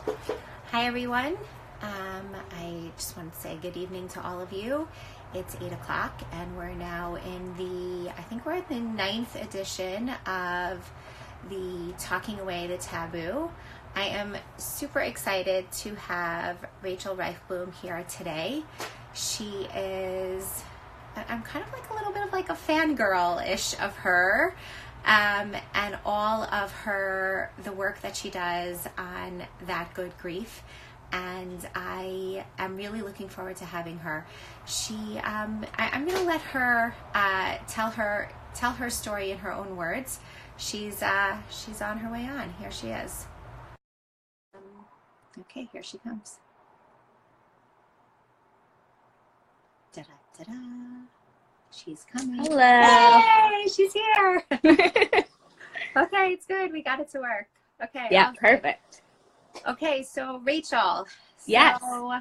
Hi everyone. I just want to say good evening to all of you. It's 8 o'clock and we're now I think we're at the 9th edition of the Talking Away the Taboo. I am super excited to have Rachel Reichblum here today. She is, I'm kind of like a little bit of like a fangirl-ish of her. And all of the work that she does on That Good Grief. And I am really looking forward to having her. I'm going to let her tell her story in her own words. She's on her way on. Here she is. Okay, here she comes. Da-da, da-da. She's coming. Hello. Yay, she's here. Okay, it's good. We got it to work. Okay. Yeah, awesome. perfect. Okay, so Rachel. Yes. So,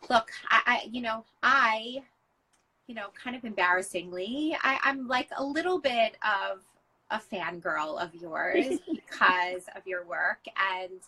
look, I kind of embarrassingly, I'm like a little bit of a fangirl of yours because of your work. And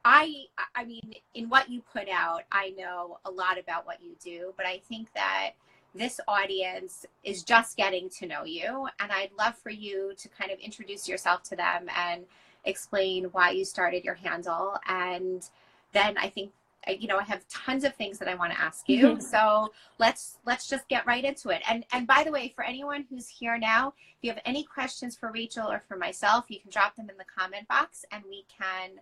I mean, in what you put out, I know a lot about what you do, but I think that this audience is just getting to know you, and I'd love for you to kind of introduce yourself to them and explain why you started your handle. And then I think, I have tons of things that I want to ask you. So let's just get right into it. And by the way, for anyone who's here now, if you have any questions for Rachel or for myself, you can drop them in the comment box and we can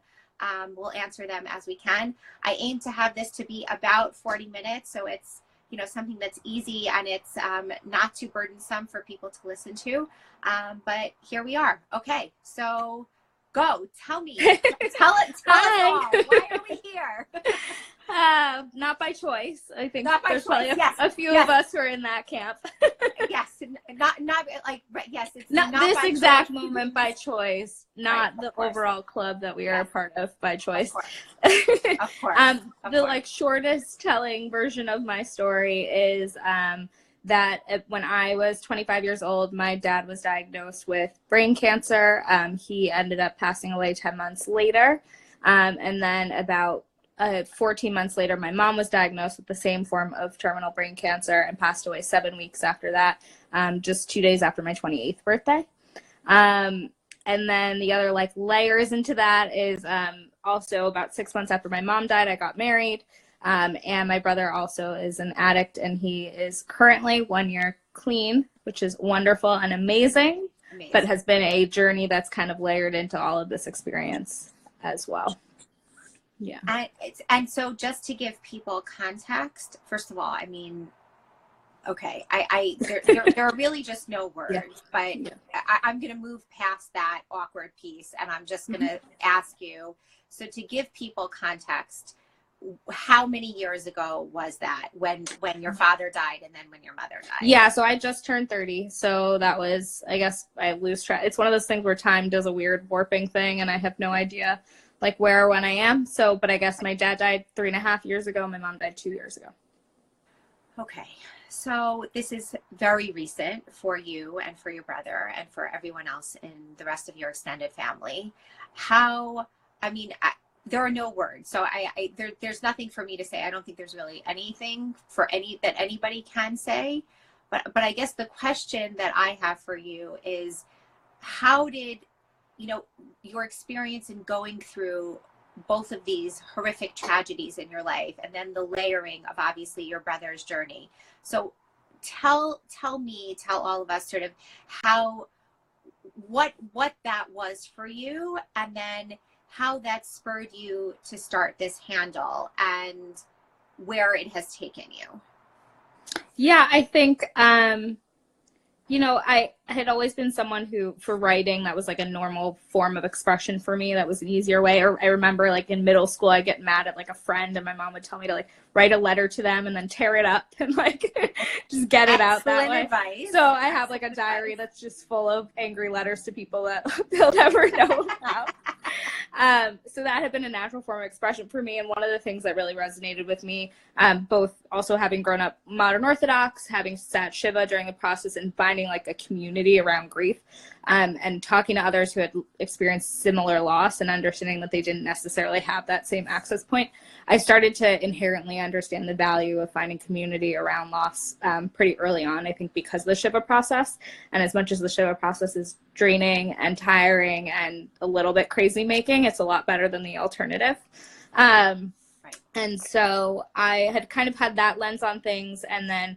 we'll answer them as we can. I aim to have this to be about 40 minutes, so it's something that's easy and it's not too burdensome for people to listen to. But here we are. Okay, so go. Tell me. Tell us all. Why are we here? Not by choice. I think not by there's choice. probably Yes. a few of us who are in that camp. Yes, not like yes. It's not this by exact choice. moment by choice. Not right, the course. overall club that we are a part of by choice. Of course. Like shortest telling version of my story is that when I was 25 years old, my dad was diagnosed with brain cancer. He ended up passing away 10 months later. And then about 14 months later, my mom was diagnosed with the same form of terminal brain cancer and passed away 7 weeks after that, just 2 days after my 28th birthday. And then the other like layers into that is also about 6 months after my mom died, I got married. And my brother also is an addict, and he is currently 1 year clean, which is wonderful and amazing, but has been a journey that's kind of layered into all of this experience as well. Yeah. And so just to give people context, first of all, I mean, okay, there are really just no words, but I'm going to move past that awkward piece and I'm just going to ask you, so to give people context, how many years ago was that when your father died and then when your mother died? Yeah, so I just turned 30. So that was, I guess I lose track. It's one of those things where time does a weird warping thing and I have no idea like where or when I am. So, but I guess my dad died 3.5 years ago. My mom died 2 years ago. Okay. So this is very recent for you and for your brother and for everyone else in the rest of your extended family. There are no words. So there's nothing for me to say. I don't think there's really anything that anybody can say. But I guess the question that I have for you is, how did, your experience in going through both of these horrific tragedies in your life and then the layering of obviously your brother's journey. So tell all of us sort of what that was for you, and then how that spurred you to start this handle and where it has taken you. Yeah, I think, I had always been someone who, for writing, that was like a normal form of expression for me. That was an easier way. Or I remember like in middle school, I'd get mad at like a friend and my mom would tell me to like write a letter to them and then tear it up and like just get it out that way. Advice. So I have like a diary that's just full of angry letters to people that they'll never know about. So that had been a natural form of expression for me. And one of the things that really resonated with me, both also having grown up modern Orthodox, having sat Shiva during the process and finding like a community around grief, and talking to others who had experienced similar loss and understanding that they didn't necessarily have that same access point, I started to inherently understand the value of finding community around loss pretty early on, I think because of the Shiva process. And as much as the Shiva process is draining and tiring and a little bit crazy making, it's a lot better than the alternative. Right. And so I had kind of had that lens on things. And then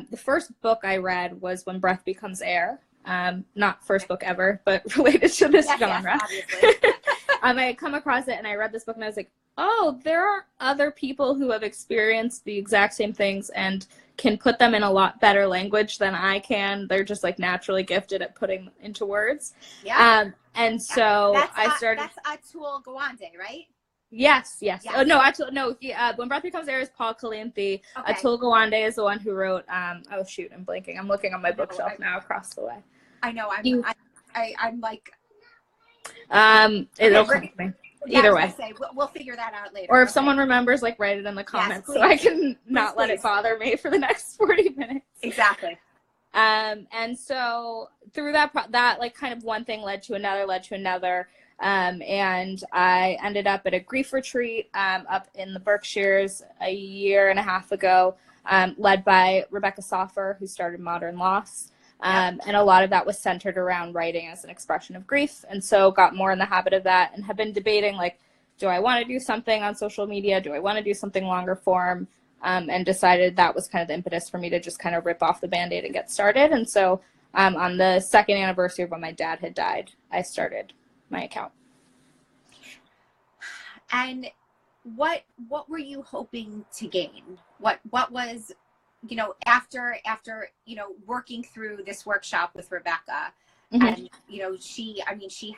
the first book I read was When Breath Becomes Air. Not first book ever, but related to this genre. Yes, I had come across it and I read this book and I was like, oh, there are other people who have experienced the exact same things and can put them in a lot better language than I can. They're just like naturally gifted at putting into words. Yeah. And so I started. That's Atul Gawande, right? Yes. Oh, no, actually, no. When Breath Becomes Air is Paul Kalinthi. Okay. Atul Gawande is the one who wrote. Oh shoot, I'm blanking. I'm looking on my bookshelf now across the way. I know. I'm like. It'll come to me. Either way, we'll figure that out later. Or if someone remembers, like write it in the comments, so I can not let it bother me for the next 40 minutes. Exactly. And so through that like kind of one thing led to another. And I ended up at a grief retreat up in the Berkshires a year and a half ago, led by Rebecca Soffer, who started Modern Loss. And a lot of that was centered around writing as an expression of grief. And so got more in the habit of that and have been debating, like, do I want to do something on social media? Do I want to do something longer form? And decided that was kind of the impetus for me to just kind of rip off the Band-Aid and get started. And so on the second anniversary of when my dad had died, I started my account. And what were you hoping to gain? What was, you know, after you know, working through this workshop with Rebecca, mm-hmm. and you know, she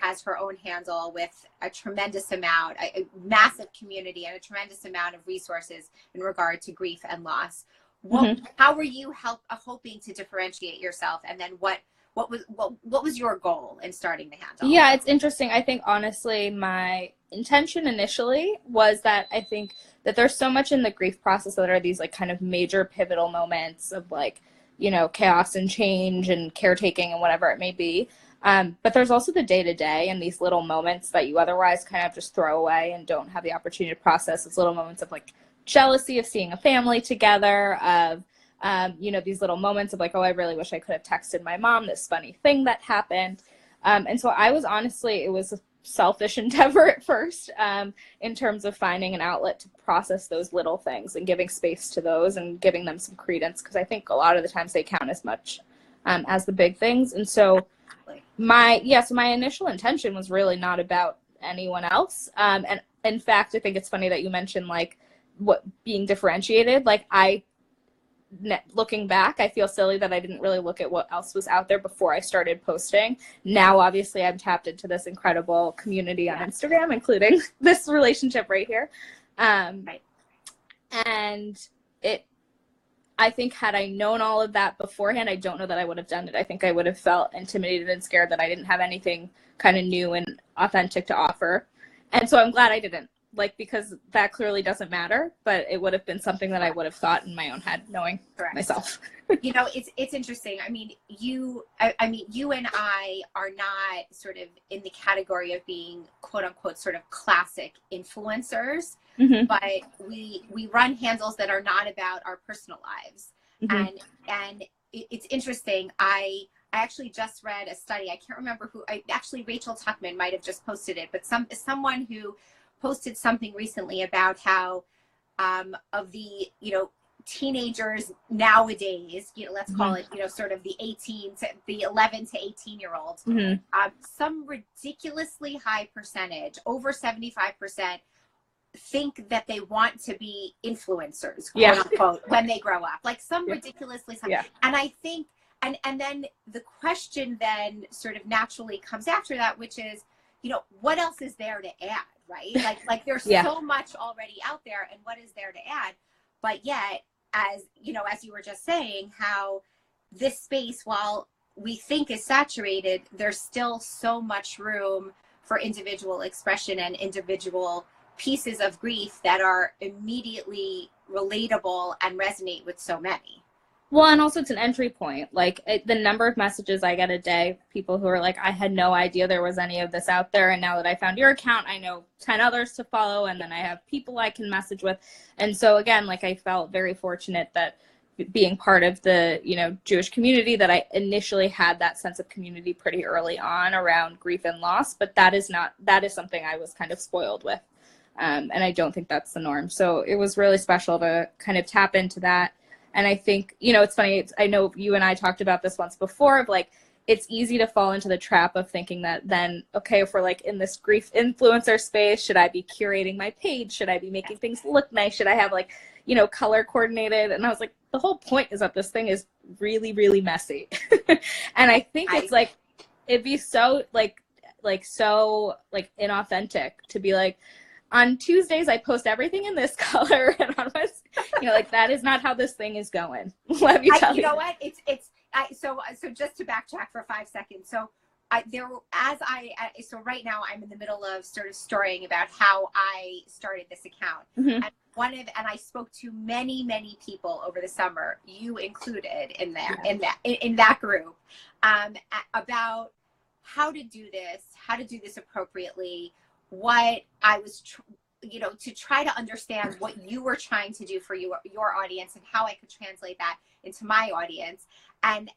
has her own handle with a tremendous amount, a massive community and a tremendous amount of resources in regard to grief and loss. Mm-hmm. How were you hoping to differentiate yourself, and then what was your goal in starting the handle? Yeah, it's interesting. I think honestly, my intention initially was that I think that there's so much in the grief process that are these like kind of major pivotal moments of like, you know, chaos and change and caretaking and whatever it may be. But there's also the day-to-day and these little moments that you otherwise kind of just throw away and don't have the opportunity to process. These little moments of like jealousy of seeing a family together, of you know, these little moments of like, oh, I really wish I could have texted my mom this funny thing that happened. And so I was honestly, it was a selfish endeavor at first, in terms of finding an outlet to process those little things and giving space to those and giving them some credence, because I think a lot of the times they count as much as the big things. And so my initial intention was really not about anyone else. And in fact, I think it's funny that you mentioned like what being differentiated. Like looking back, I feel silly that I didn't really look at what else was out there before I started posting. Now, obviously, I'm tapped into this incredible community on Instagram, including this relationship right here. Right. And I think had I known all of that beforehand, I don't know that I would have done it. I think I would have felt intimidated and scared that I didn't have anything kind of new and authentic to offer. And so I'm glad I didn't. Like, because that clearly doesn't matter, but it would have been something that I would have thought in my own head, knowing myself. You know, it's interesting. I mean, you and I are not sort of in the category of being quote unquote sort of classic influencers, mm-hmm. but we run handles that are not about our personal lives. Mm-hmm. And it's interesting. I actually just read a study. I can't remember who. Rachel Tuckman might have just posted it, but someone who posted something recently about how of the, you know, teenagers nowadays, you know, let's mm-hmm. call it, you know, sort of the 11 to 18 year olds, mm-hmm. Some ridiculously high percentage, over 75%, think that they want to be influencers, quote unquote, when they grow up, like some ridiculously high. Yeah. And I think, and then the question then sort of naturally comes after that, which is, you know, what else is there to add? Right? Like there's so much already out there, and what is there to add? But yet, as you know, as you were just saying, how this space, while we think is saturated, there's still so much room for individual expression and individual pieces of grief that are immediately relatable and resonate with so many. Well, and also it's an entry point. Like the number of messages I get a day, people who are like, I had no idea there was any of this out there. And now that I found your account, I know 10 others to follow. And then I have people I can message with. And so again, like I felt very fortunate that being part of the, you know, Jewish community, that I initially had that sense of community pretty early on around grief and loss. But that is something I was kind of spoiled with. And I don't think that's the norm. So it was really special to kind of tap into that. And I think, you know, it's funny, I know you and I talked about this once before, of like, it's easy to fall into the trap of thinking that then, okay, if we're like in this grief influencer space, should I be curating my page? Should I be making things look nice? Should I have like, you know, color coordinated? And I was like, the whole point is that this thing is really, really messy. And I think it's like, it'd be so so inauthentic to be like, on Tuesdays, I post everything in this color, and on Wednesday, you know, like that is not how this thing is going. Let me tell you. You know what? So just to backtrack for 5 seconds. So right now I'm in the middle of sort of storying about how I started this account. Mm-hmm. And I spoke to many people over the summer, you included in that group, about how to do this appropriately. What I was, to try to understand what you were trying to do for your audience and how I could translate that into my audience. And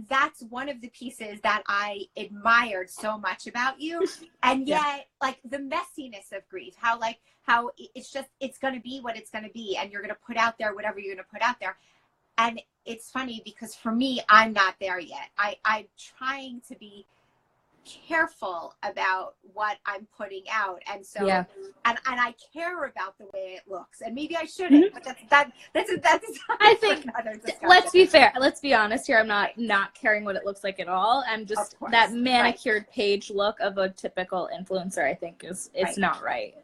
that's one of the pieces that I admired so much about you. And yet, like the messiness of grief, how it's going to be what it's going to be. And you're going to put out there whatever you're going to put out there. And it's funny because for me, I'm not there yet. I'm trying to be careful about what I'm putting out, and so and I care about the way it looks, and maybe I shouldn't, but that's I think let's be fair, let's be honest here. I'm not caring what it looks like at all. I'm just that manicured page look of a typical influencer, I think is not right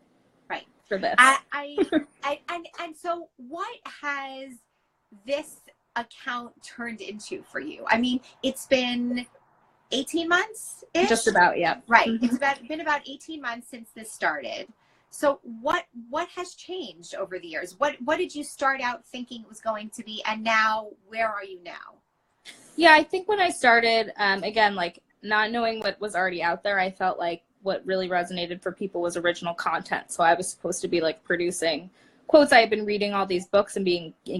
for this. And so what has this account turned into for you? I mean, it's been 18 months -ish? Just about, yeah. Right. Mm-hmm. It's been about 18 months since this started. So what has changed over the years? What did you start out thinking it was going to be, and now where are you now? Yeah, I think when I started, again, like not knowing what was already out there, I felt like what really resonated for people was original content. So I was supposed to be like producing quotes. I had been reading all these books and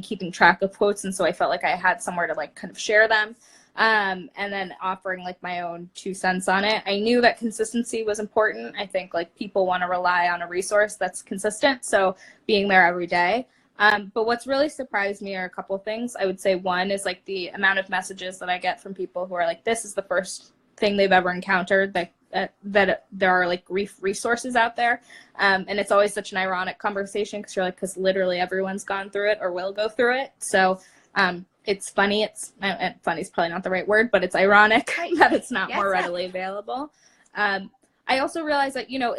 keeping track of quotes, and so I felt like I had somewhere to like kind of share them. And then offering like my own 2 cents on it. I knew that consistency was important. I think like people want to rely on a resource that's consistent. So being there every day. But what's really surprised me are a couple of things. I would say one is like the amount of messages that I get from people who are like, this is the first thing they've ever encountered, that there are like grief resources out there. And it's always such an ironic conversation because you're like, because literally everyone's gone through it or will go through it. So, it's funny. Funny is probably not the right word, but it's ironic that it's not more readily available. I also realized that, you know,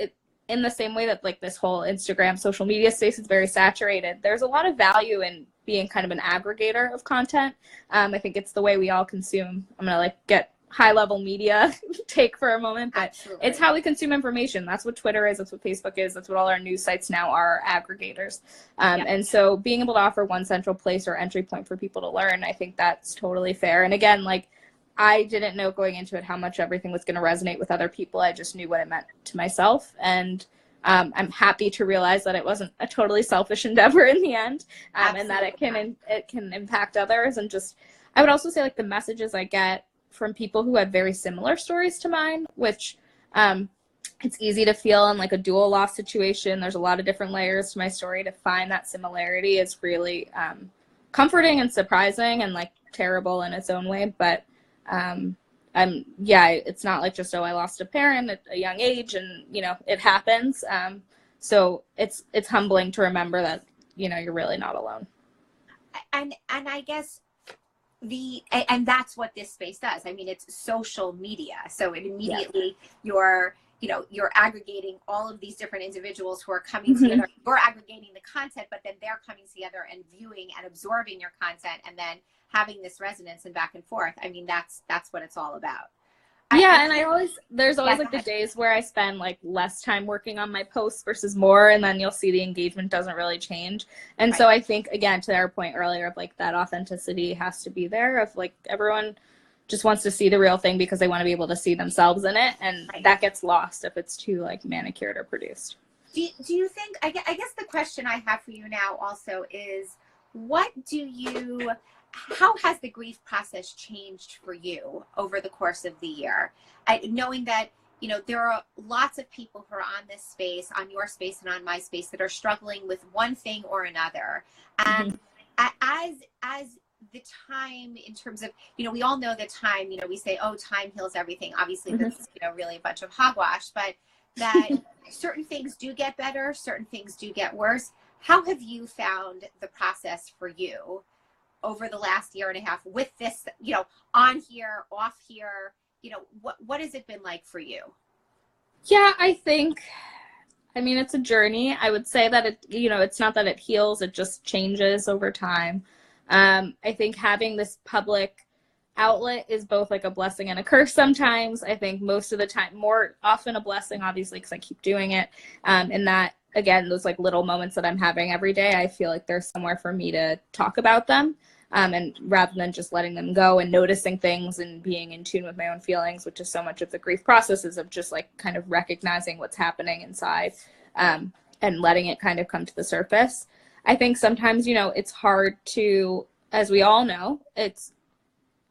in the same way that like this whole Instagram social media space is very saturated, there's a lot of value in being kind of an aggregator of content. I think it's the way we all consume. I'm going to like get high level media take for a moment, but it's how we consume information. That's what Twitter is. That's what Facebook is. That's what all our news sites now are, aggregators. And so being able to offer one central place or entry point for people to learn, I think that's totally fair. And again, like I didn't know going into it how much everything was going to resonate with other people. I just knew what it meant to myself. And I'm happy to realize that it wasn't a totally selfish endeavor in the end, and that it can impact others. And just, I would also say like the messages I get from people who have very similar stories to mine, which it's easy to feel in like a dual loss situation. There's a lot of different layers to my story. To find that similarity is really comforting and surprising and like terrible in its own way. But it's not like just, I lost a parent at a young age and, you know, it happens. So it's humbling to remember that, you know, you're really not alone. And I guess and that's what this space does. I mean, it's social media. So it immediately you're aggregating all of these different individuals who are coming together. You're aggregating the content, but then they're coming together and viewing and absorbing your content and then having this resonance and back and forth. I mean, that's what it's all about. Yeah, and there's always yeah, like the days where I spend like less time working on my posts versus more, and then you'll see the engagement doesn't really change. And so I think, again, to our point earlier of like that authenticity has to be there, of like everyone just wants to see the real thing because they want to be able to see themselves in it, and that gets lost if it's too like manicured or produced. Do you think, I guess the question I have for you now also is, how has the grief process changed for you over the course of the year? Knowing that, you know, there are lots of people who are on this space, on your space and on my space, that are struggling with one thing or another. And as the time, in terms of, you know, we all know that time, you know, we say, oh, time heals everything. Obviously, that's, you know, really a bunch of hogwash, but that certain things do get better, certain things do get worse. How have you found the process for you over the last year and a half with this, you know, on here, off here, you know, what has it been like for you? Yeah, I mean, it's a journey. I would say that it, you know, it's not that it heals, it just changes over time. I think having this public outlet is both like a blessing and a curse sometimes. I think most of the time, more often a blessing, obviously, because I keep doing it. And that, again, those like little moments that I'm having every day, I feel like there's somewhere for me to talk about them. And rather than just letting them go and noticing things and being in tune with my own feelings, which is so much of the grief process, is of just like kind of recognizing what's happening inside, and letting it kind of come to the surface. I think sometimes, you know, it's hard to, as we all know, it's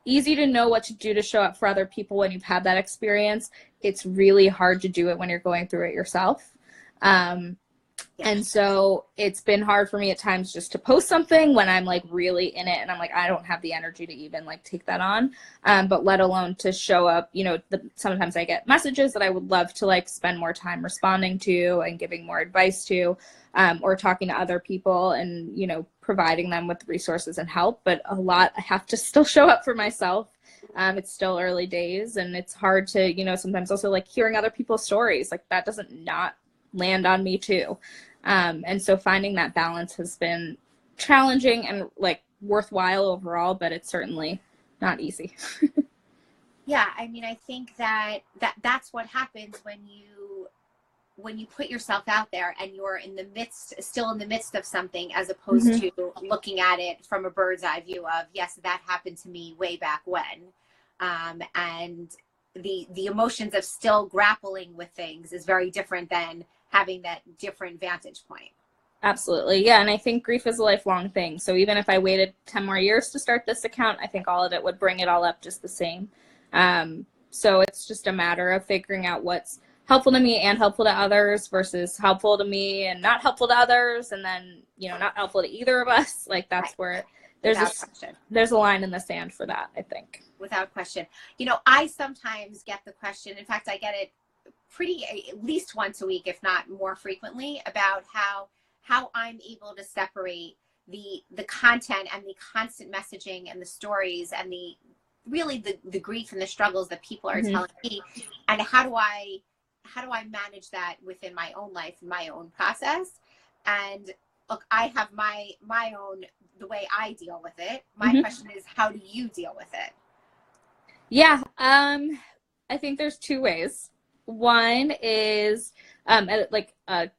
easy to know what to do to show up for other people when you've had that experience. It's really hard to do it when you're going through it yourself. And so it's been hard for me at times just to post something when I'm like really in it and I'm like, I don't have the energy to even like take that on. But let alone to show up, you know, sometimes I get messages that I would love to like spend more time responding to and giving more advice to, or talking to other people and, you know, providing them with resources and help. But a lot, I have to still show up for myself. It's still early days, and it's hard to, you know, sometimes also like hearing other people's stories, like that doesn't not land on me too. And so finding that balance has been challenging and like worthwhile overall, but it's certainly not easy. Yeah, I mean, I think that's what happens when you put yourself out there and you're still in the midst of something, as opposed to looking at it from a bird's eye view of, yes, that happened to me way back when. And the emotions of still grappling with things is very different than having that different vantage point. Absolutely. Yeah. And I think grief is a lifelong thing. So even if I waited 10 more years to start this account, I think all of it would bring it all up just the same. So it's just a matter of figuring out what's helpful to me and helpful to others versus helpful to me and not helpful to others. And then, you know, not helpful to either of us. Like that's where there's a line in the sand for that, I think. Without question. You know, I sometimes get the question, in fact, I get it at least once a week, if not more frequently, about how I'm able to separate the content and the constant messaging and the stories and the grief and the struggles that people are telling me, and how do I manage that within my own life and my own process. And look, I have my own, the way I deal with it. My question is, how do you deal with it? Yeah, I think there's two ways. One is at like a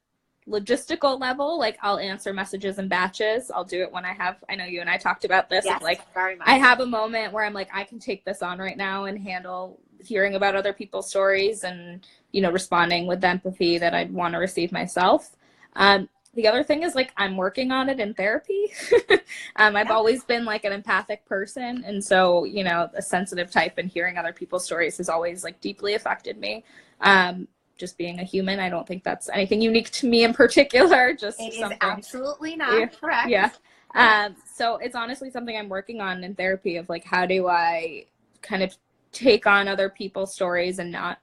logistical level, like I'll answer messages in batches. I'll do it when I know you and I talked about this. Yes, like very much. I have a moment where I'm like, I can take this on right now and handle hearing about other people's stories and, you know, responding with empathy that I'd want to receive myself. The other thing is like I'm working on it in therapy. I've always been like an empathic person. And so, you know, a sensitive type, and hearing other people's stories has always like deeply affected me. Just being a human, I don't think that's anything unique to me in particular. Just it is absolutely not correct. Yeah. So it's honestly something I'm working on in therapy of like, how do I kind of take on other people's stories and not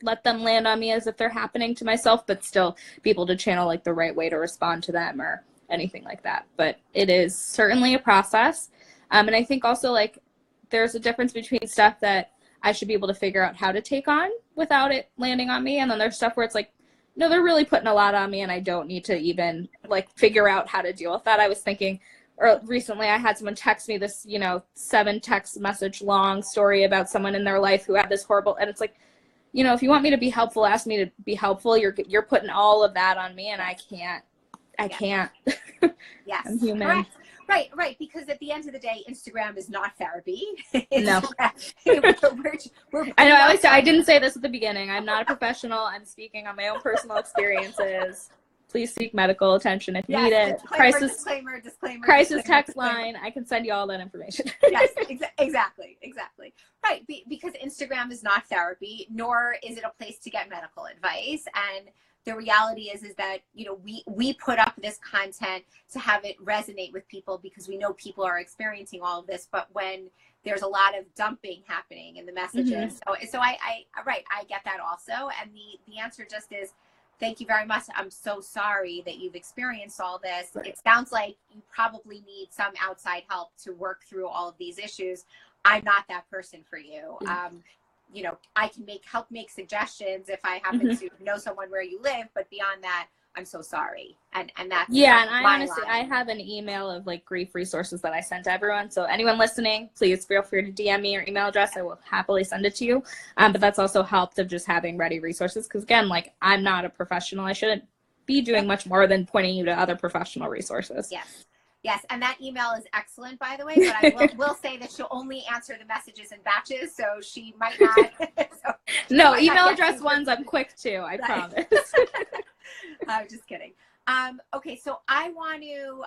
let them land on me as if they're happening to myself, but still be able to channel like the right way to respond to them or anything like that. But it is certainly a process. And I think also like there's a difference between stuff that I should be able to figure out how to take on without it landing on me. And then there's stuff where it's like, no, they're really putting a lot on me and I don't need to even like figure out how to deal with that. I was thinking or recently I had someone text me this, 7 text message long story about someone in their life who had this horrible, and it's like, if you want me to be helpful, ask me to be helpful. You're putting all of that on me, and I can't. Yes. I'm human. Correct. Right. Because at the end of the day, Instagram is not therapy. No. we're I know. I didn't say this at the beginning. I'm not a professional. I'm speaking on my own personal experiences. Please seek medical attention if you need it. Disclaimer. Crisis text line. I can send you all that information. Yes, exactly. Right, because Instagram is not therapy, nor is it a place to get medical advice. And the reality is that, we put up this content to have it resonate with people because we know people are experiencing all of this. But when there's a lot of dumping happening in the messages, so I get that also. And the answer just is, thank you very much. I'm so sorry that you've experienced all this. Right. It sounds like you probably need some outside help to work through all of these issues. I'm not that person for you. I can help make suggestions if I happen to know someone where you live, but beyond that, I'm so sorry. And that's and I have an email of grief resources that I send to everyone. So anyone listening, please feel free to DM me your email address. I will happily send it to you. But that's also helped of just having ready resources. Because again, I'm not a professional. I shouldn't be doing much more than pointing you to other professional resources. Yes, and that email is excellent, by the way, but I will say that she'll only answer the messages in batches, so she might not. No, email address ones I'm quick to, I promise. I'm just kidding. Okay, so I want to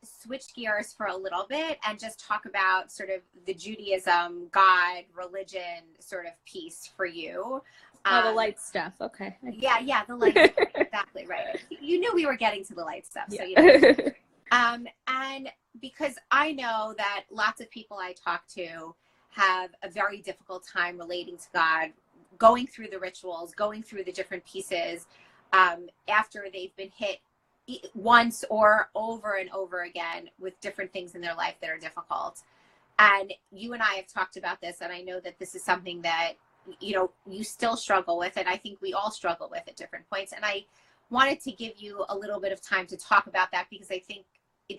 switch gears for a little bit and just talk about sort of the Judaism, God, religion sort of piece for you. The light stuff, okay. Yeah, the light stuff, exactly, right. You knew we were getting to the light stuff, so and because I know that lots of people I talk to have a very difficult time relating to God, going through the rituals, going through the different pieces after they've been hit once or over and over again with different things in their life that are difficult. And you and I have talked about this, and I know that this is something that, you still struggle with, and I think we all struggle with at different points. And I wanted to give you a little bit of time to talk about that because I think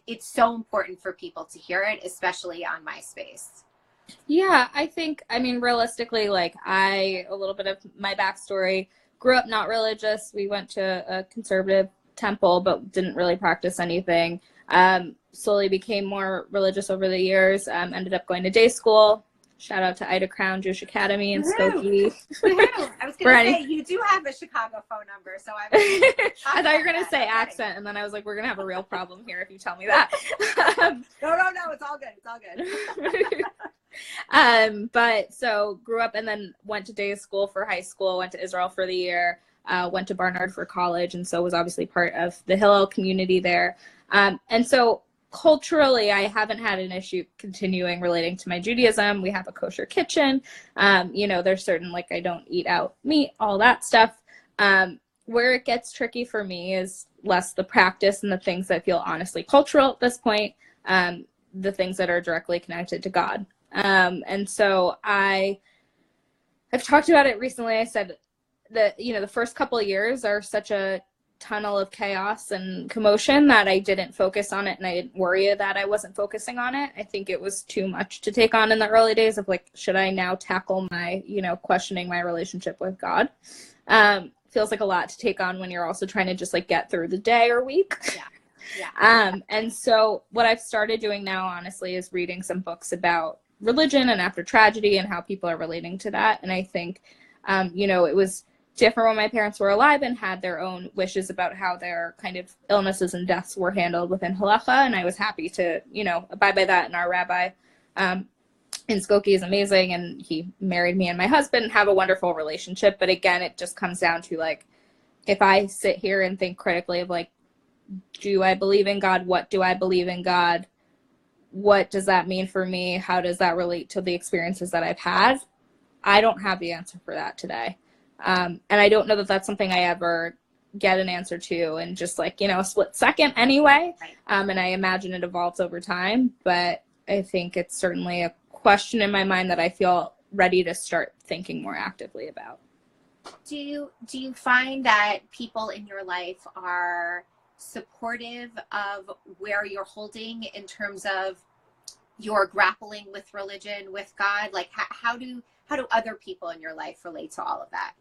it's so important for people to hear it, especially on MySpace. Yeah, realistically, a little bit of my backstory, grew up not religious. We went to a conservative temple, but didn't really practice anything. Slowly became more religious over the years, ended up going to day school. Shout out to Ida Crown Jewish Academy in Skokie. I was going to say, you do have a Chicago phone number, so I thought you were going to say accent, and then I was like, we're going to have a real problem here if you tell me that. No, it's all good. But so grew up and then went to day school for high school, went to Israel for the year, went to Barnard for college, and so was obviously part of the Hillel community there. And so culturally, I haven't had an issue continuing relating to my Judaism. We have a kosher kitchen. There's certain, I don't eat out meat, all that stuff. Where it gets tricky for me is less the practice and the things that feel honestly cultural at this point, the things that are directly connected to God. And so I've talked about it recently. I said that, the first couple of years are such a tunnel of chaos and commotion that I didn't focus on it, and I didn't worry that I wasn't focusing on it. I think it was too much to take on in the early days of should I now tackle my, questioning my relationship with God? Feels like a lot to take on when you're also trying to just get through the day or week. Yeah. And so what I've started doing now, honestly, is reading some books about religion and after tragedy and how people are relating to that. And I think, it was different when my parents were alive and had their own wishes about how their kind of illnesses and deaths were handled within halacha, and I was happy to, abide by that. And our rabbi in Skokie is amazing, and he married me and my husband and have a wonderful relationship. But again, it just comes down to if I sit here and think critically of do I believe in God? What do I believe in God? What does that mean for me? How does that relate to the experiences that I've had? I don't have the answer for that today. And I don't know that that's something I ever get an answer to in just a split second anyway. Right. And I imagine it evolves over time, but I think it's certainly a question in my mind that I feel ready to start thinking more actively about. Do you find that people in your life are supportive of where you're holding in terms of your grappling with religion, with God? Like how do other people in your life relate to all of that?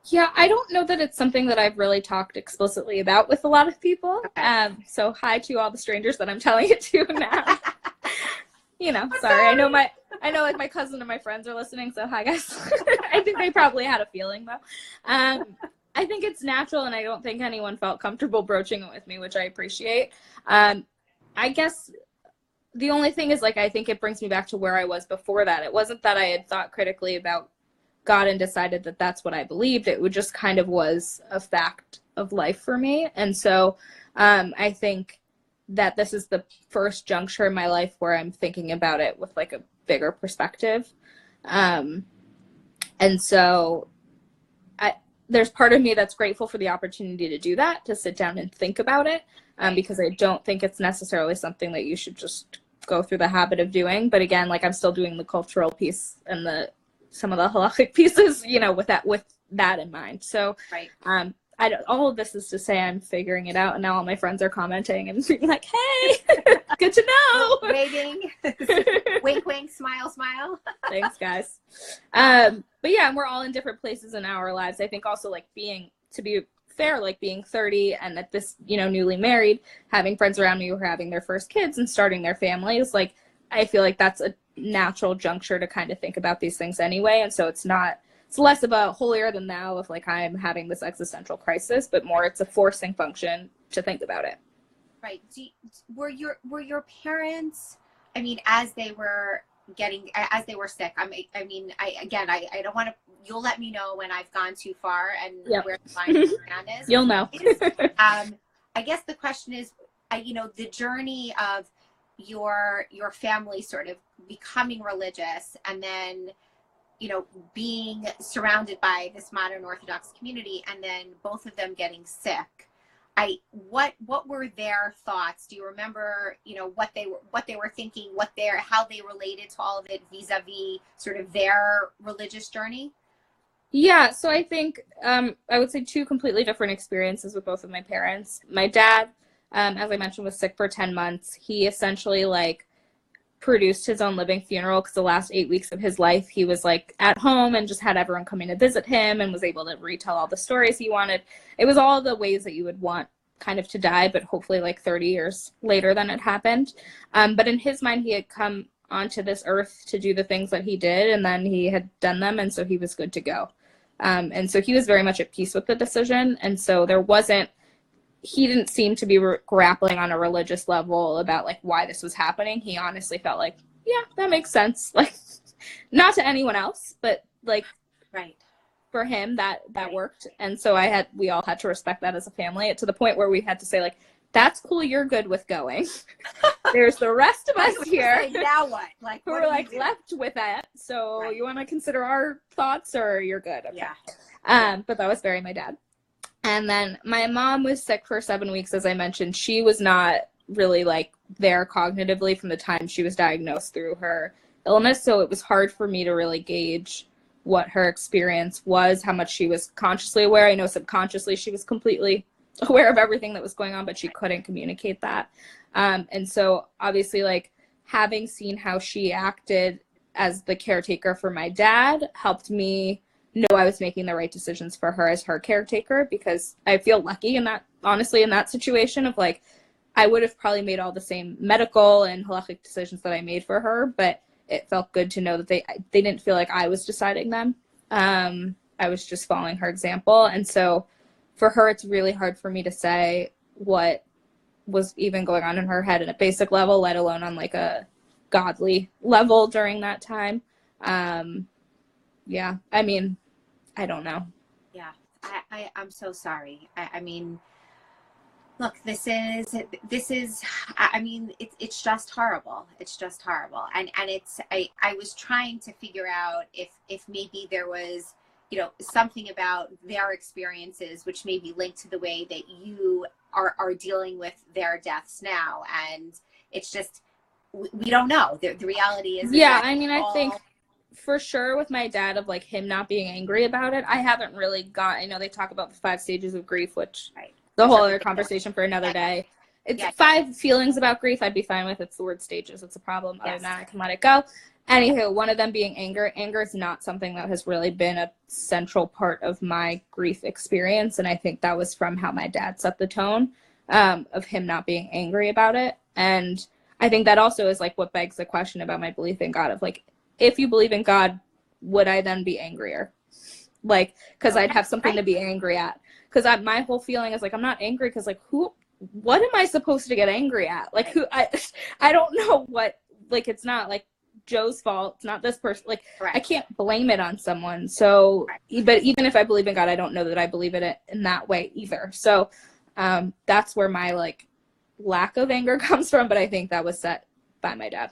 Yeah, I don't know that it's something that I've really talked explicitly about with a lot of people. Okay. So hi to all the strangers that I'm telling it to now. You know, sorry. I know like my cousin and my friends are listening, so hi guys. I think they probably had a feeling though. I think it's natural, and I don't think anyone felt comfortable broaching it with me, which I appreciate. I guess the only thing is, like, I think it brings me back to where I was before that. It wasn't that I had thought critically about God and decided that that's what I believed. It just kind of was a fact of life for me. And so I think that this is the first juncture in my life where I'm thinking about it with like a bigger perspective. And so there's part of me that's grateful for the opportunity to do that, to sit down and think about it, because I don't think it's necessarily something that you should just go through the habit of doing. But again, like, I'm still doing the cultural piece and some of the halachic pieces, you know, with that in mind. So right. All of this is to say I'm figuring it out, and now all my friends are commenting and being like, hey, good to know. Waving, wink, wink, smile, smile. Thanks, guys. But yeah, we're all in different places in our lives. I think also, like, to be fair, like being 30 and at this, you know, newly married, having friends around me who are having their first kids and starting their families, like, I feel like that's a natural juncture to kind of think about these things anyway. And so it's less about holier than thou of like I'm having this existential crisis, but more it's a forcing function to think about it. Right. Were your parents, I mean, as they were sick, I don't want to, you'll let me know when I've gone too far and where the line of the ground is. You'll know. I guess the question is, the journey of your family sort of becoming religious and then, you know, being surrounded by this modern Orthodox community, and then both of them getting sick. What were their thoughts? Do you remember, you know, what they were thinking, how they related to all of it vis-a-vis sort of their religious journey? Yeah, so I think I would say two completely different experiences with both of my parents. My dad, as I mentioned, was sick for 10 months. He essentially like produced his own living funeral, because the last 8 weeks of his life he was like at home and just had everyone coming to visit him and was able to retell all the stories he wanted. It was all the ways that you would want kind of to die, but hopefully like 30 years later than it happened. But in his mind, he had come onto this earth to do the things that he did, and then he had done them, and so he was good to go. And so he was very much at peace with the decision, and so he didn't seem to be grappling on a religious level about like why this was happening. He honestly felt like, yeah, that makes sense. Like, not to anyone else, but like, right, for him that worked. And so we all had to respect that as a family, to the point where we had to say like, that's cool, you're good with going. There's the rest of us here. Like, now what? Like, who were like left with that. So you want to consider our thoughts, or you're good? Okay. Yeah. But that was very my dad. And then my mom was sick for 7 weeks, as I mentioned. She was not really like there cognitively from the time she was diagnosed through her illness. So it was hard for me to really gauge what her experience was, how much she was consciously aware. I know subconsciously she was completely aware of everything that was going on, but she couldn't communicate that. And so obviously, like, having seen how she acted as the caretaker for my dad helped me know I was making the right decisions for her as her caretaker, because I feel lucky in that situation of like, I would have probably made all the same medical and halachic decisions that I made for her, but it felt good to know that they didn't feel like I was deciding them. I was just following her example. And so for her, it's really hard for me to say what was even going on in her head at a basic level, let alone on like a godly level during that time. Yeah, I mean, I don't know. Yeah, I'm so sorry. I mean, look, this is, I mean, it's just horrible. It's just horrible. And I was trying to figure out if maybe there was, you know, something about their experiences which may be linked to the way that you are dealing with their deaths now. And it's just, we don't know. The reality is. Yeah, I mean, I think for sure with my dad, of like him not being angry about it, I haven't really I know they talk about the 5 stages of grief, which the whole other conversation for another day. It's 5 feelings about grief I'd be fine with. It's the word stages. It's a problem. Other than that, I can let it go. Anywho, one of them being anger. Anger is not something that has really been a central part of my grief experience. And I think that was from how my dad set the tone, of him not being angry about it. And I think that also is like what begs the question about my belief in God, of like, if you believe in God, would I then be angrier? Like, because I'd have something to be angry at. Because my whole feeling is like, I'm not angry because like, what am I supposed to get angry at? Like, I don't know what, like, it's not like Joe's fault. It's not this person. Like, I can't blame it on someone. So, but even if I believe in God, I don't know that I believe in it in that way either. So that's where my like lack of anger comes from. But I think that was set by my dad.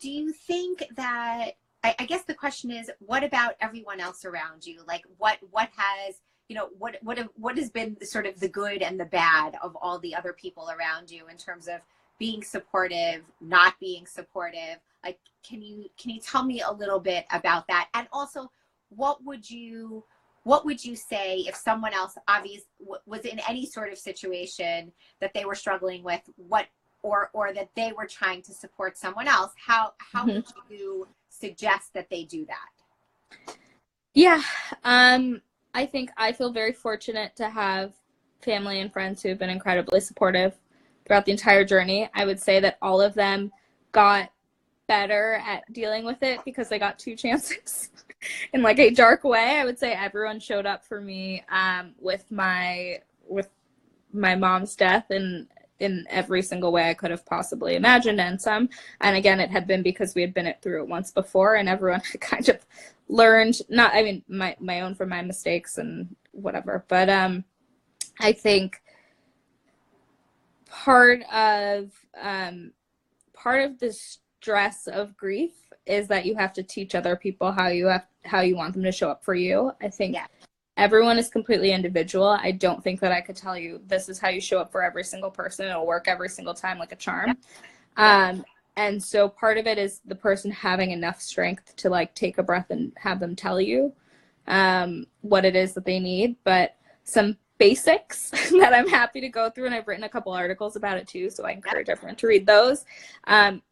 Do you think that, I guess the question is, what about everyone else around you? Like what has, you know, what has been the, sort of the good and the bad of all the other people around you in terms of being supportive, not being supportive? Like, can you tell me a little bit about that? And also, what would you say if someone else was in any sort of situation that they were struggling with, or that they were trying to support someone else? How would you suggest that they do that? Yeah, I think I feel very fortunate to have family and friends who have been incredibly supportive throughout the entire journey. I would say that all of them got better at dealing with it because they got 2 chances in like a dark way. I would say everyone showed up for me with my mom's death and in every single way I could have possibly imagined, and some. And again, it had been because we had been through it once before, and everyone had kind of learned, my own from my mistakes and whatever. But I think part of the stress of grief is that you have to teach other people how you want them to show up for you. I think everyone is completely individual. I don't think that I could tell you this is how you show up for every single person. It'll work every single time like a charm. And so part of it is the person having enough strength to like take a breath and have them tell you what it is that they need. But some basics that I'm happy to go through, and I've written a couple articles about it too, so I encourage everyone to read those. I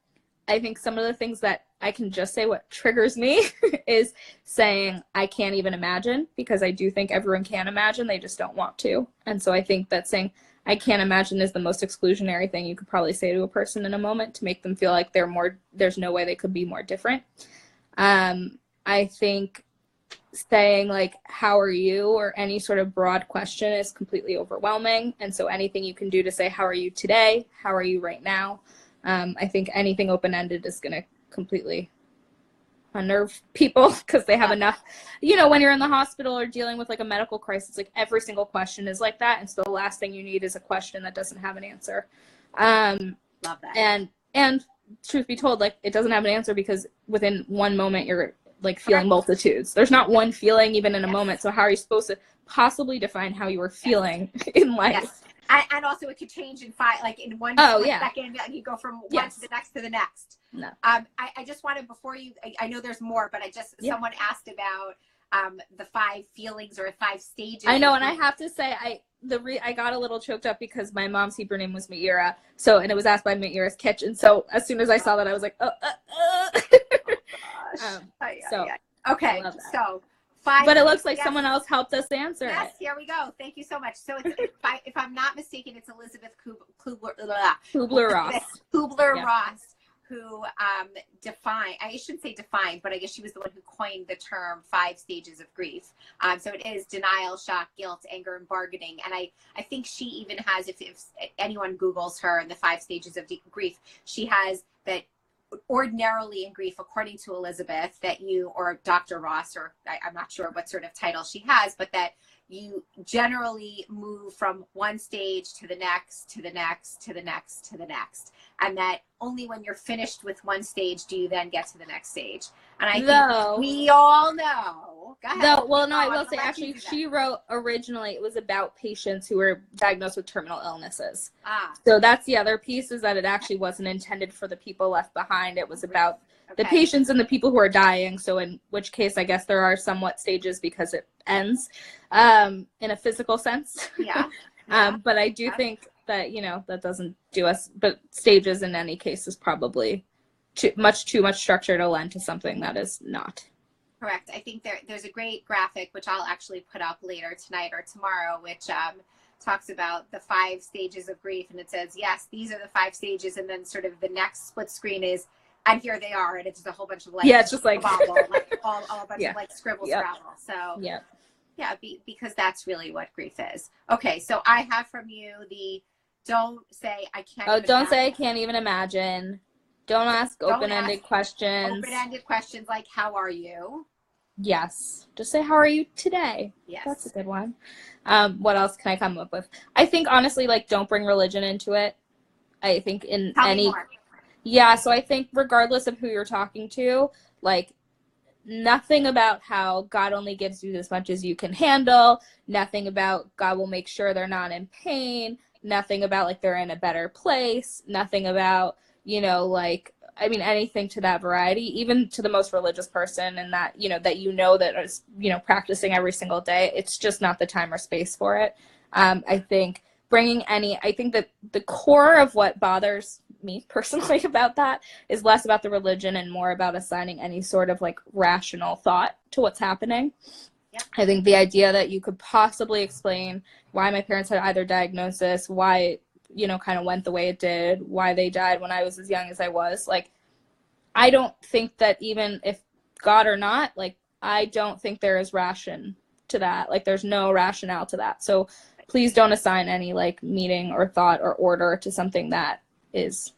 think some of the things that I can just say what triggers me is saying I can't even imagine, because I do think everyone can imagine, they just don't want to. And so I think that saying I can't imagine is the most exclusionary thing you could probably say to a person in a moment to make them feel like there's no way they could be more different. I think saying like, how are you, or any sort of broad question is completely overwhelming. And so anything you can do to say, how are you today? How are you right now? I think anything open-ended is going to completely unnerve people because they have enough, when you're in the hospital or dealing with like a medical crisis, like every single question is like that. And so the last thing you need is a question that doesn't have an answer. Love that. And truth be told, like it doesn't have an answer because within one moment you're like feeling multitudes. There's not one feeling even in a moment. So how are you supposed to possibly define how you are feeling in life? Yes. And also it could change in one second, you go from one to the next. No. I just wanted, before you, I know there's more, but someone asked about the 5 feelings or 5 stages. I know, and I have to say, I got a little choked up because my mom's Hebrew name was Meira, and it was asked by Meira's Kitchen. So as soon as I saw that, I was like, Okay, so 5. But it looks like someone else helped us answer it. Yes, here we go. Thank you so much. So if I'm not mistaken, it's Elizabeth Kubler-Ross. Kubler-Ross, who I shouldn't say defined, but I guess she was the one who coined the term 5 stages of grief. So it is denial, shock, guilt, anger, and bargaining. And I think she even has, if anyone Googles her and the 5 stages of grief, she has that. Ordinarily in grief, according to Elizabeth, that you, or Dr. Ross, or I'm not sure what sort of title she has, but that you generally move from one stage to the next, to the next, to the next, to the next. And that only when you're finished with one stage do you then get to the next stage. And I think we all know. Go ahead. I will say, actually, she wrote originally, it was about patients who were diagnosed with terminal illnesses. So that's the other piece, is that it actually wasn't intended for the people left behind. It was about the patients and the people who are dying. So in which case, I guess there are somewhat stages because it ends in a physical sense. Yeah. But I do think that, that doesn't do us, but stages in any case is probably too much structure to lend to something that is not. Correct. I think there's a great graphic, which I'll actually put up later tonight or tomorrow, which talks about the 5 stages of grief. And it says, yes, these are the 5 stages. And then sort of the next split screen is, and here they are. And it's just a whole bunch of like, it's just like, bobble, like all a bunch of like scribble scrabble. So because that's really what grief is. Okay. So I have from you the, don't say I can't. Oh, don't say I can't even imagine. Don't ask open-ended questions. Open-ended questions like, how are you? Yes. Just say, how are you today? Yes. That's a good one. What else can I come up with? I think, honestly, like, don't bring religion into it. I think Tell me more. Yeah, so I think regardless of who you're talking to, like, nothing about how God only gives you as much as you can handle, nothing about God will make sure they're not in pain, nothing about, like, they're in a better place, nothing about, anything to that variety, even to the most religious person, and that that is, practicing every single day. It's just not the time or space for it. I think that the core of what bothers me personally about that is less about the religion and more about assigning any sort of like rational thought to what's happening. Yeah. I think the idea that you could possibly explain why my parents had either diagnosis, why kind of went the way it did, why they died when I was as young as I was. Like, I don't think that even if God or not, like, I don't think there is ration to that. Like, there's no rationale to that. So please don't assign any like meaning or thought or order to something that is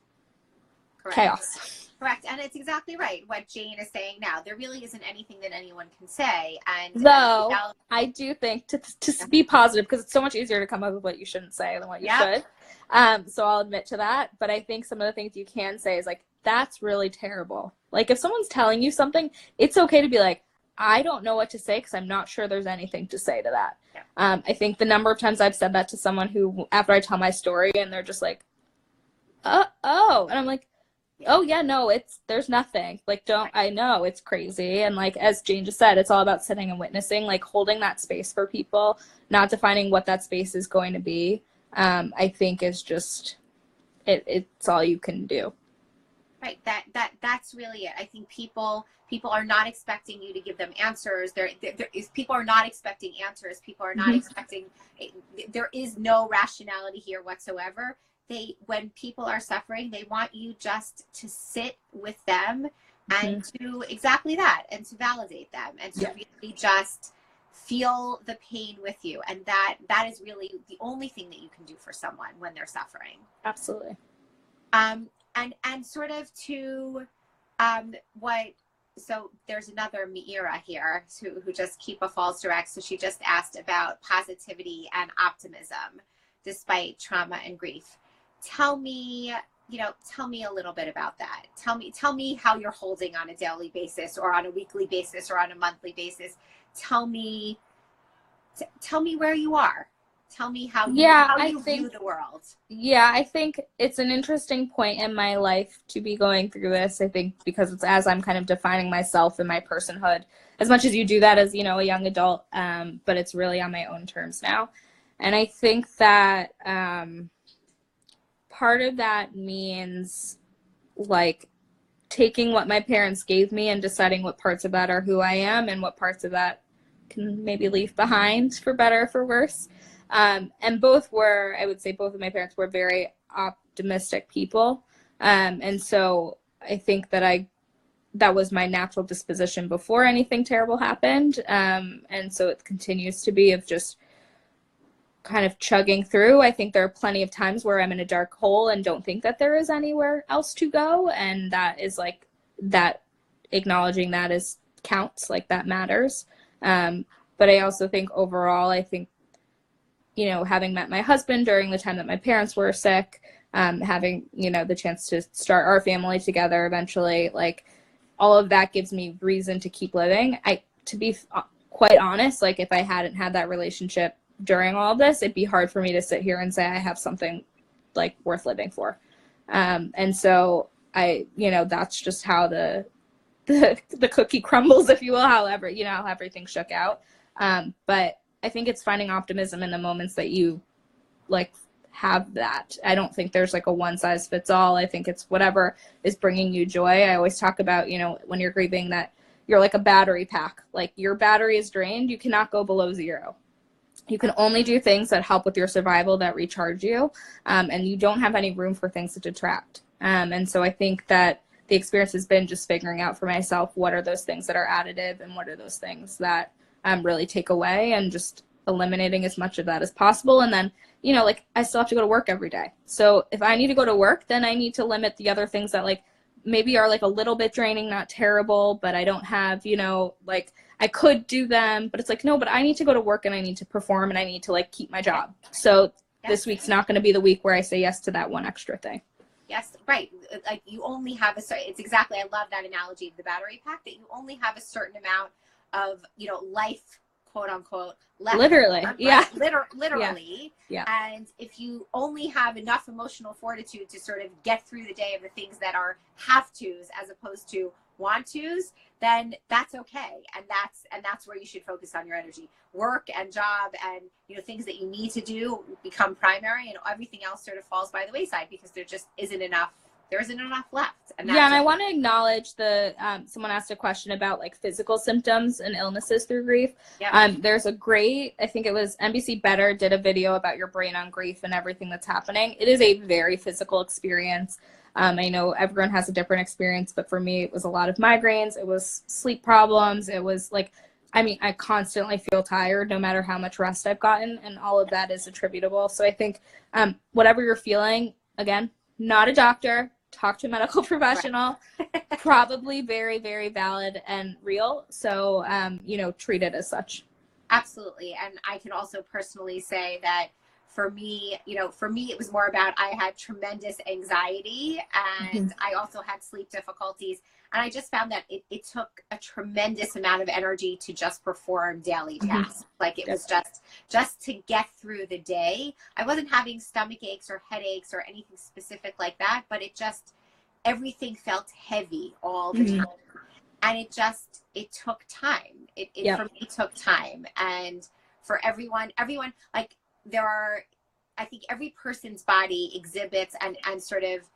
chaos. Correct. And it's exactly right what Jane is saying now. There really isn't anything that anyone can say. And though I do think to be positive, because it's so much easier to come up with what you shouldn't say than what you should. So I'll admit to that. But I think some of the things you can say is like, that's really terrible. Like, if someone's telling you something, it's okay to be like, I don't know what to say because I'm not sure there's anything to say to that. Yeah. I think the number of times I've said that to someone who, after I tell my story, and they're just like, oh, and I'm like, oh yeah, no, there's nothing. Like, I know it's crazy. And like, as Jane just said, it's all about sitting and witnessing, like holding that space for people, not defining what that space is going to be. I think is just, it's all you can do. Right. That's really it. I think people are not expecting you to give them answers. People are not expecting answers. People are not expecting, there is no rationality here whatsoever. When people are suffering, they want you just to sit with them and to exactly that, and to validate them, and to really just feel the pain with you. And that is really the only thing that you can do for someone when they're suffering. Absolutely. And sort of to so there's another Mira here who just keep a false direct. So she just asked about positivity and optimism despite trauma and grief. Tell me a little bit about that. Tell me how you're holding on a daily basis or on a weekly basis or on a monthly basis. Tell me where you are. Tell me how you view the world. Yeah, I think it's an interesting point in my life to be going through this. I think because it's as I'm kind of defining myself and my personhood, as much as you do that as, a young adult, but it's really on my own terms now. And I think that part of that means like taking what my parents gave me and deciding what parts of that are who I am and what parts of that can maybe leave behind, for better or for worse. And I would say both of my parents were very optimistic people. And so I think that that was my natural disposition before anything terrible happened. And so it continues to be of just kind of chugging through. I think there are plenty of times where I'm in a dark hole and don't think that there is anywhere else to go. And that is like, that acknowledging that counts, like that matters. But I also think overall, having met my husband during the time that my parents were sick, having, the chance to start our family together eventually, like all of that gives me reason to keep living. To be quite honest, like if I hadn't had that relationship during all of this, it'd be hard for me to sit here and say I have something like worth living for. And so that's just how the the cookie crumbles, if you will, however, you know, how everything shook out. But I think it's finding optimism in the moments that you like have that. I don't think there's like a one size fits all. I think it's whatever is bringing you joy. I always talk about, you know, when you're grieving, that you're like a battery pack. Like your battery is drained, you cannot go below 0. You can only do things that help with your survival, that recharge you, and you don't have any room for things to detract. And so I think that the experience has been just figuring out for myself what are those things that are additive and what are those things that really take away, and just eliminating as much of that as possible. And then, you know, like I still have to go to work every day. So if I need to go to work, then I need to limit the other things that like maybe are like a little bit draining, not terrible, but I don't have, you know, like I could do them, but it's like, no, but I need to go to work and I need to perform and I need to like keep my job. So this week's not going to be the week where I say yes to that one extra thing. Yes, right. Like you only have it's exactly, I love that analogy of the battery pack, that you only have a certain amount of, you know, life, quote unquote, left. Literally. Right? Yeah. Literally. Yeah. And if you only have enough emotional fortitude to sort of get through the day of the things that are have tos as opposed to want tos, then that's okay. And that's where you should focus on your energy. Work and job and, you know, things that you need to do become primary, and everything else sort of falls by the wayside because there just isn't enough. There isn't enough left. And I want to acknowledge someone asked a question about like physical symptoms and illnesses through grief. There's a great, I think it was NBC Better did a video about your brain on grief and everything that's happening. It is a very physical experience. I know everyone has a different experience, but for me, it was a lot of migraines. It was sleep problems. It was like, I mean, I constantly feel tired no matter how much rest I've gotten, and all of that is attributable. So I think whatever you're feeling, again, not a doctor, talk to a medical professional, probably very, very valid and real. So, you know, treat it as such. Absolutely. And I can also personally say that for me, you know, it was more about, I had tremendous anxiety and I also had sleep difficulties. And I just found that it took a tremendous amount of energy to just perform daily tasks. Like it was just to get through the day. I wasn't having stomach aches or headaches or anything specific like that, but everything felt heavy all the time. And it took time. For me took time. And for everyone, like I think every person's body exhibits and sort of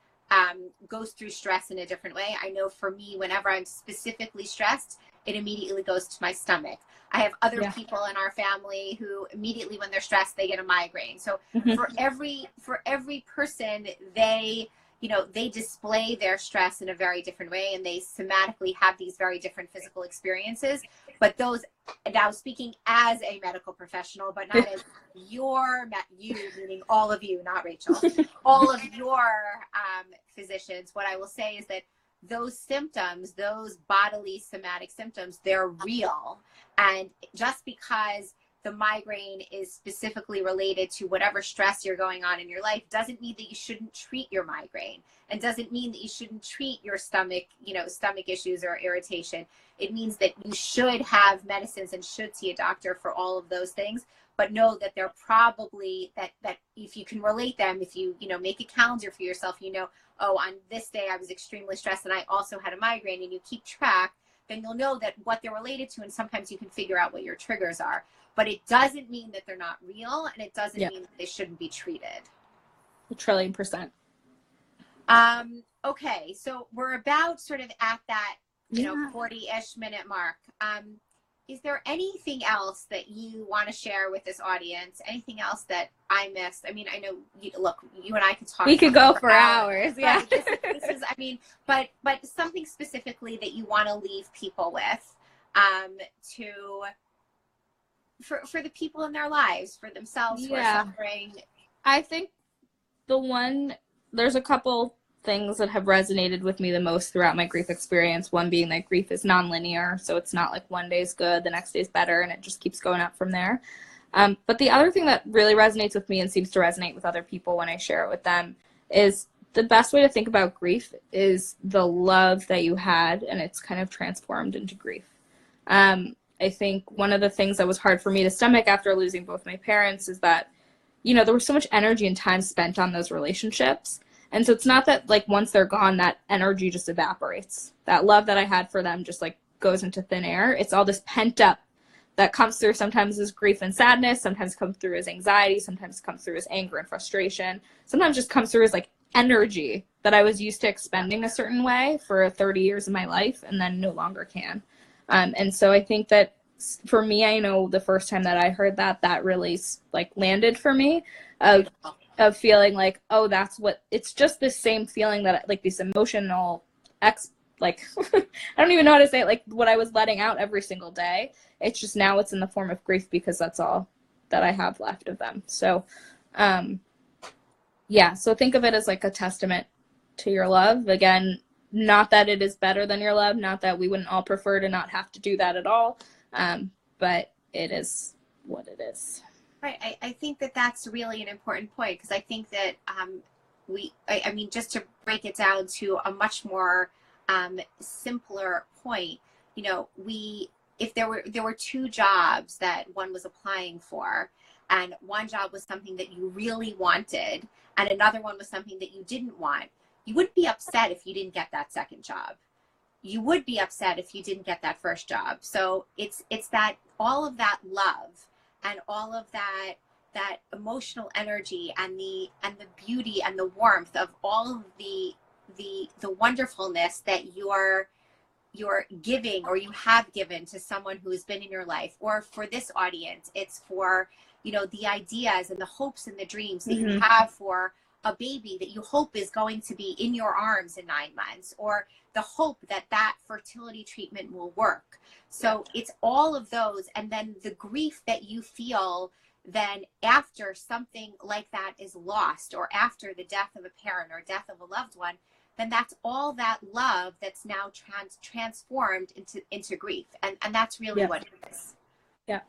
goes through stress in a different way. I know for me, whenever I'm specifically stressed, it immediately goes to my stomach. I have other people in our family who immediately when they're stressed, they get a migraine. So for every person, they display their stress in a very different way, and they somatically have these very different physical experiences. But those, now speaking as a medical professional, but not as you, meaning all of you, not Rachel, all of your physicians, what I will say is that those symptoms, those bodily somatic symptoms, they're real. And just because the migraine is specifically related to whatever stress you're going on in your life doesn't mean that you shouldn't treat your migraine, and doesn't mean that you shouldn't treat your stomach issues or irritation. It means that you should have medicines and should see a doctor for all of those things, but know that they're probably that if you can relate them, if you make a calendar for yourself, oh, on this day I was extremely stressed and I also had a migraine, and you keep track, then you'll know that what they're related to, and sometimes you can figure out what your triggers are. But it doesn't mean that they're not real, and it doesn't mean that they shouldn't be treated. 1,000,000,000%. Okay, so we're about sort of at that, 40-ish minute mark. Is there anything else that you want to share with this audience? Anything else that I missed? I mean, I know, you and I could talk. We could go for hours. Yeah. This is, but something specifically that you want to leave people with, for the people in their lives, for themselves who are suffering. I think there's a couple things that have resonated with me the most throughout my grief experience. One being that grief is nonlinear, so it's not like one day's good, the next day's better, and it just keeps going up from there. But the other thing that really resonates with me and seems to resonate with other people when I share it with them is the best way to think about grief is the love that you had, and it's kind of transformed into grief. I think one of the things that was hard for me to stomach after losing both my parents is that, there was so much energy and time spent on those relationships. And so it's not that like once they're gone, that energy just evaporates. That love that I had for them just like goes into thin air. It's all this pent up that comes through sometimes as grief and sadness, sometimes comes through as anxiety, sometimes comes through as anger and frustration, sometimes just comes through as like energy that I was used to expending a certain way for 30 years of my life and then no longer can. And so I think that for me, I know the first time that I heard that, that really like landed for me of feeling like, oh, that's what, it's just this same feeling that like this emotional like, I don't even know how to say it, like what I was letting out every single day. It's just now it's in the form of grief because that's all that I have left of them. So, yeah, so think of it as like a testament to your love. Again, not that it is better than your love, not that we wouldn't all prefer to not have to do that at all, but it is what it is. Right. I think that that's really an important point, because I think that I mean, just to break it down to a much more simpler point, you know, if there were two jobs that one was applying for, and one job was something that you really wanted and another one was something that you didn't want, you wouldn't be upset if you didn't get that second job. You would be upset if you didn't get that first job. So it's that all of that love and all of that emotional energy and the beauty and the warmth of all of the wonderfulness that you're giving or you have given to someone who's been in your life, or for this audience, it's for, you know, the ideas and the hopes and the dreams that you have for a baby that you hope is going to be in your arms in 9 months, or the hope that that fertility treatment will work. So it's all of those, and then the grief that you feel then after something like that is lost, or after the death of a parent or death of a loved one, then that's all that love that's now transformed into grief. And that's really what it is. Yeah.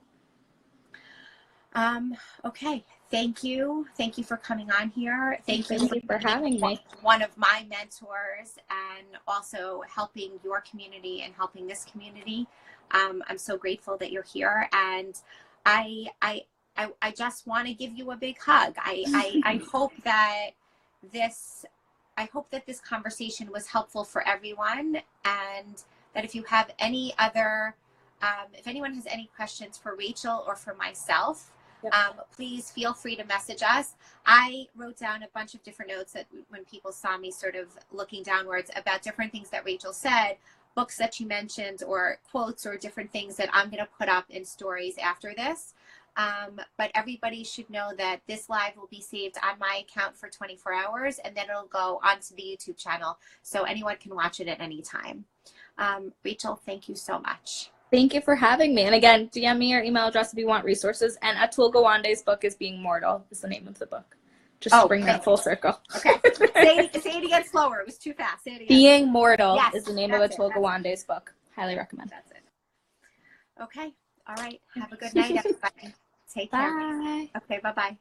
Okay. Thank you. Thank you for coming on here. Thank you for having me. One of my mentors, and also helping your community and helping this community. I'm so grateful that you're here, and I just want to give you a big hug. I hope that this conversation was helpful for everyone, and that if you have any other, if anyone has any questions for Rachel or for myself, please feel free to message us. I wrote down a bunch of different notes that when people saw me sort of looking downwards about different things that Rachel said, books that she mentioned, or quotes, or different things that I'm going to put up in stories after this. But everybody should know that this live will be saved on my account for 24 hours, and then it'll go onto the YouTube channel, so anyone can watch it at any time. Rachel, thank you so much. Thank you for having me. And again, DM me your email address if you want resources. And Atul Gawande's book is Being Mortal, is the name of the book. Just to bring that full circle. Okay. Say it again slower. It was too fast. Say it again. Being Mortal is the name of Atul Gawande's book. Highly recommend. That's it. Okay. All right. Have a good night, everybody. Take care. Bye. Okay. Bye-bye.